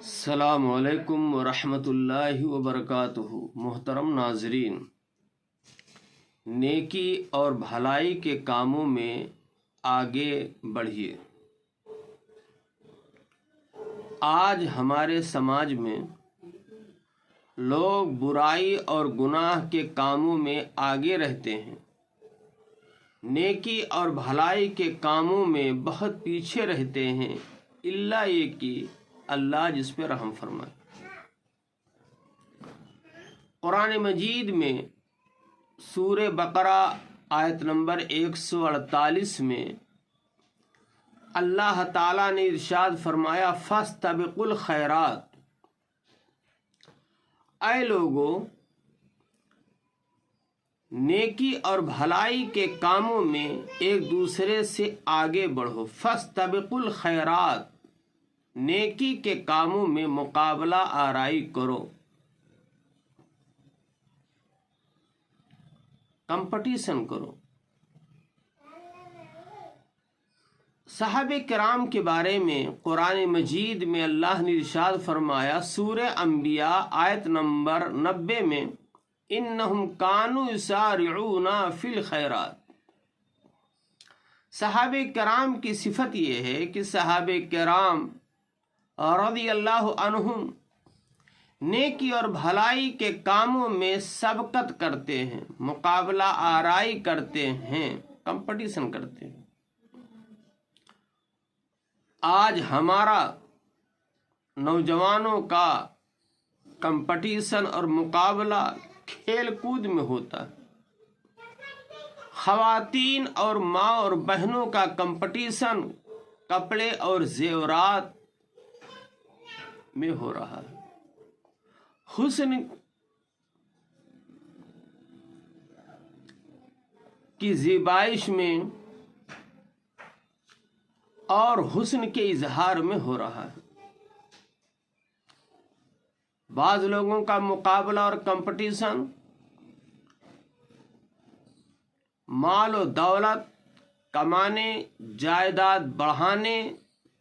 السلام علیکم ورحمۃ اللہ وبرکاتہ۔ محترم ناظرین، نیکی اور بھلائی کے کاموں میں آگے بڑھیے۔ آج ہمارے سماج میں لوگ برائی اور گناہ کے کاموں میں آگے رہتے ہیں، نیکی اور بھلائی کے کاموں میں بہت پیچھے رہتے ہیں، الا یہ کہ اللہ جس پہ رحم فرمائے۔ قرآن مجید میں سورہ بقرہ آیت نمبر 148 میں اللہ تعالیٰ نے ارشاد فرمایا فاستبقوا الخیرات، اے لوگو نیکی اور بھلائی کے کاموں میں ایک دوسرے سے آگے بڑھو۔ فاستبقوا الخیرات، نیکی کے کاموں میں مقابلہ آرائی کرو، کمپٹیشن کرو۔ صحابہ کرام کے بارے میں قرآن مجید میں اللہ نے ارشاد فرمایا سورہ انبیاء آیت نمبر 90 میں انہم کانوا یسارعون فی الخیرات۔ صحابہ کرام کی صفت یہ ہے کہ صحابہ کرام رضی اللہ عنہم نیکی اور بھلائی کے کاموں میں سبقت کرتے ہیں، مقابلہ آرائی کرتے ہیں، کمپٹیشن کرتے ہیں۔ آج ہمارا نوجوانوں کا کمپٹیشن اور مقابلہ کھیل کود میں ہوتا ہے۔ خواتین اور ماں اور بہنوں کا کمپٹیشن کپڑے اور زیورات میں ہو رہا ہے، حسن کی زیبائش میں اور حسن کے اظہار میں ہو رہا ہے۔ بعض لوگوں کا مقابلہ اور کمپٹیشن مال و دولت کمانے، جائیداد بڑھانے،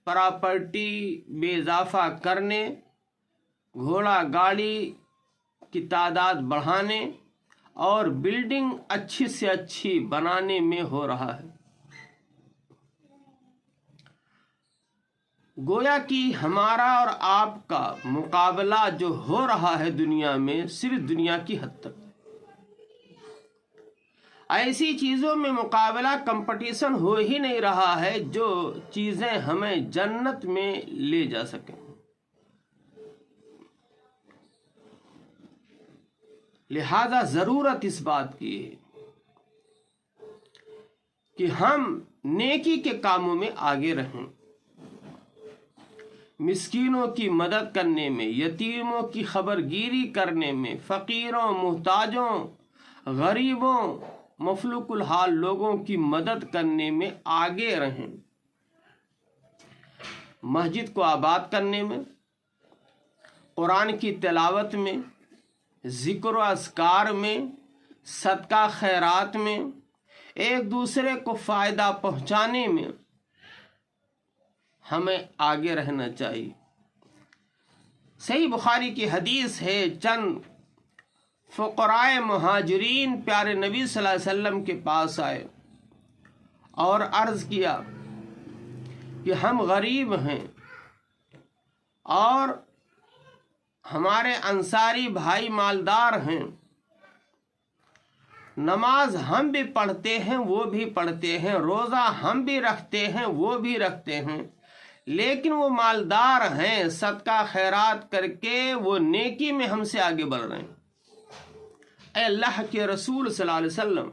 پراپرٹی میں اضافہ کرنے، گھوڑا گاڑی کی تعداد بڑھانے اور بلڈنگ اچھی سے اچھی بنانے میں ہو رہا ہے۔ گویا کہ ہمارا اور آپ کا مقابلہ جو ہو رہا ہے دنیا میں صرف دنیا کی حد تک۔ ایسی چیزوں میں مقابلہ کمپٹیشن ہو ہی نہیں رہا ہے جو چیزیں ہمیں جنت میں لے جا سکیں۔ لہذا ضرورت اس بات کی ہے کہ ہم نیکی کے کاموں میں آگے رہیں، مسکینوں کی مدد کرنے میں، یتیموں کی خبرگیری کرنے میں، فقیروں، محتاجوں، غریبوں، مفلوک الحال لوگوں کی مدد کرنے میں آگے رہیں، مسجد کو آباد کرنے میں، قرآن کی تلاوت میں، ذکر و اذکار میں، صدقہ خیرات میں، ایک دوسرے کو فائدہ پہنچانے میں ہمیں آگے رہنا چاہیے۔ صحیح بخاری کی حدیث ہے، چند فقراء مہاجرین پیارے نبی صلی اللہ علیہ وسلم کے پاس آئے اور عرض کیا کہ ہم غریب ہیں اور ہمارے انصاری بھائی مالدار ہیں، نماز ہم بھی پڑھتے ہیں وہ بھی پڑھتے ہیں، روزہ ہم بھی رکھتے ہیں وہ بھی رکھتے ہیں، لیکن وہ مالدار ہیں، صدقہ خیرات کر کے وہ نیکی میں ہم سے آگے بڑھ رہے ہیں۔ اے اللہ کے رسول صلی اللہ علیہ وسلم،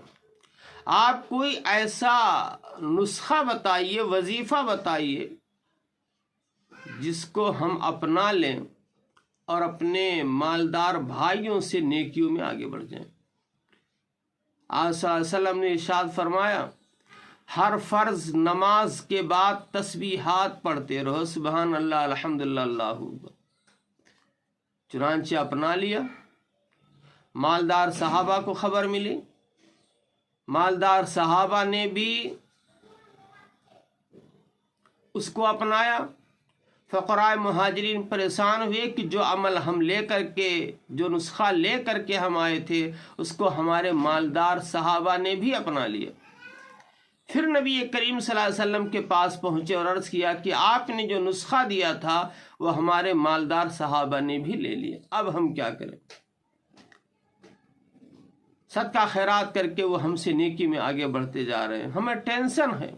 آپ کوئی ایسا نسخہ بتائیے، وظیفہ بتائیے جس کو ہم اپنا لیں اور اپنے مالدار بھائیوں سے نیکیوں میں آگے بڑھ جائیں۔ آج صلی اللہ علیہ وسلم نے ارشاد فرمایا ہر فرض نماز کے بعد تسبیحات پڑھتے رہو، سبحان اللہ، الحمدللہ، اللہ اکبر۔ چنانچہ اپنا لیا، مالدار صحابہ کو خبر ملی، مالدار صحابہ نے بھی اس کو اپنایا، फ़क़राए मुहाजिरीन परेशान हुए कि जो अमल हम ले कर के, जो नुस्खा ले कर के हम आए थे, उसको हमारे मालदार सहाबा ने भी अपना लिया। फिर नबी करीम सल्लल्लाहु अलैहि वसल्लम के पास पहुँचे और अर्ज़ किया कि आपने जो नुस्खा दिया था वो हमारे मालदार सहाबा ने भी ले लिया, अब हम क्या करें। सदका खैरात करके वो हमसे नेकी में आगे बढ़ते जा रहे हैं, हमें टेंशन है।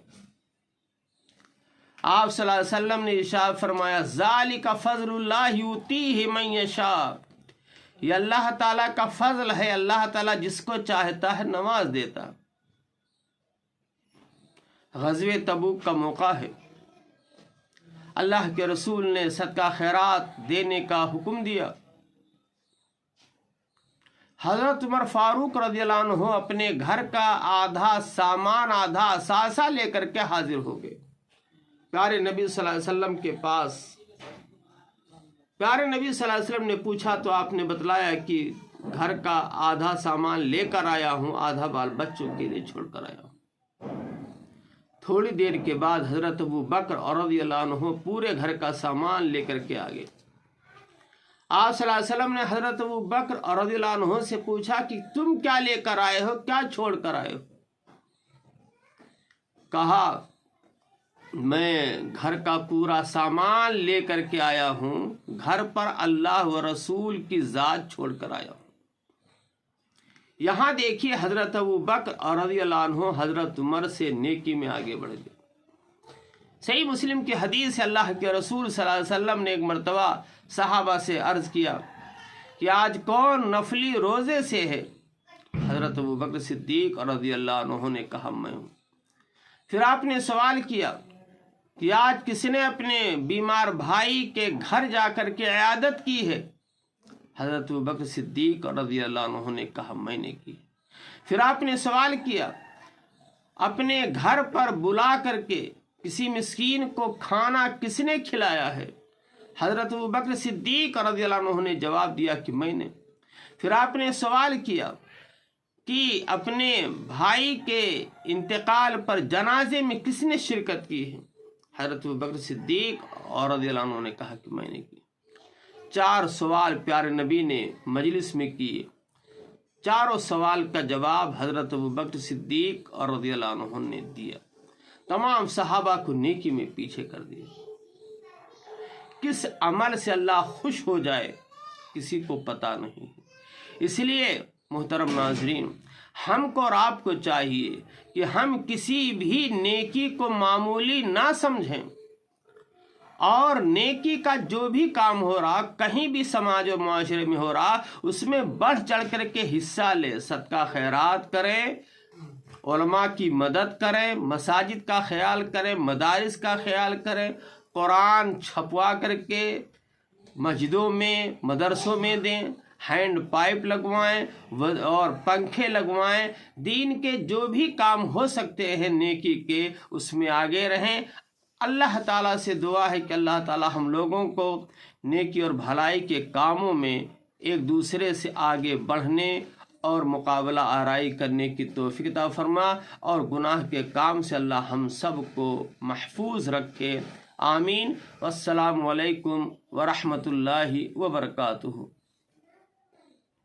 आप सल्लल्लाहु अलैहि वसल्लम ने इरशाद फरमाया, ज़ालिका फ़ज़्लुल्लाह युतीहि मन यशा, ये अल्लाह ताला का फजल है, अल्लाह ताला जिसको चाहता है नवाज देता। ग़ज़वे तबूक का मौका है, अल्लाह के रसूल ने सदका खैरात देने का हुक्म दिया। हज़रत उमर फ़ारूक रज़ियल्लाहु अन्हु अपने घर का आधा सामान, आधा असासा लेकर के हाजिर हो गए प्यारे नबी सल्लल्लाहु अलैहि वसल्लम के पास। प्यारे नबी सल्लल्लाहु अलैहि वसल्लम ने पूछा तो आपने बतलाया कि घर का आधा सामान लेकर आया हूँ, आधा बाल बच्चों के लिए छोड़कर आया हूँ। थोड़ी देर के बाद हज़रत अबू बकर रज़ियल्लाहु अन्हु पूरे घर का सामान लेकर के आ गए। आप सल्लल्लाहु अलैहि वसल्लम ने हज़रत अबू बकर रज़ियल्लाहु अन्हु से पूछा कि तुम क्या लेकर आए हो, क्या छोड़ कर आए हो। कहा, मैं घर का पूरा सामान लेकर के आया हूँ, घर पर अल्लाह व रसूल की ज़ात छोड़ कर आया हूँ। यहाँ देखिए हज़रत अबू बकर रज़ियल्लाहु अन्हु हज़रत उमर से नेकी में आगे बढ़ गए। सही मुस्लिम की हदीस से अल्लाह के रसूल सल्लल्लाहु अलैहि वसल्लम ने एक मरतबा सहाबा से अर्ज़ किया कि आज कौन नफली रोज़े से है। हज़रत अबू बकर सिद्दीक़ रज़ियल्लाहु अन्हु ने कहा, मैं हूँ। फिर आपने सवाल किया कि आज किसने अपने बीमार भाई के घर जाकर के इयादत की है। हज़रत अबू बकर सिद्दीक़ रज़ियल्लाहु अन्हु ने कहा, मैंने की। फिर आपने सवाल किया, अपने घर पर बुला करके किसी मिस्कीन को खाना किसने खिलाया है। हज़रत अबू बकर सिद्दीक़ रज़ियल्लाहु अन्हु ने जवाब दिया कि मैंने। फिर आपने सवाल किया कि अपने भाई के इंतकाल पर जनाजे में किसने शिरकत की है। हज़रत अबू बकर सिद्दीक़ रज़ियल्लाहु अन्हु ने कहा कि मैंने की। 4 सवाल प्यारे नबी ने मजलिस में किए। चारों सवाल का जवाब हज़रत अबू बकर सिद्दीक़ रज़ियल्लाहु अन्हु ने दिया। तमाम सहाबा को नेकी में पीछे कर दिया। किस अमल से अल्लाह खुश हो जाए किसी को पता नहीं। इसलिए मोहतरम नाज़रीन, हमको और आपको चाहिए कि हम किसी भी नेकी को मामूली ना समझें और नेकी का जो भी काम हो रहा, कहीं भी समाज और माशरे में हो रहा, उसमें बढ़ चढ़ कर के हिस्सा ले। सदका खैरात करें, उलमा की मदद करें, मसाजिद का ख्याल करें, मदारिस का ख्याल करें, कुरान छपवा करके मस्जिदों में, मदरसों में दें, हैंड पाइप लगवाएं और पंखे लगवाएं। दीन के जो भी काम हो सकते हैं नेकी के, उसमें आगे रहें। अल्लाह ताला से दुआ है कि अल्लाह ताला हम लोगों को नेकी और भलाई के कामों में एक दूसरे से आगे बढ़ने और मुकाबला आराई करने की तौफीक अता फरमा और गुनाह के काम से अल्लाह हम सब को महफूज रखे। आमीन। वस्सलामु अलैकुम वरहमतुल्लाहि वबरकातुहू।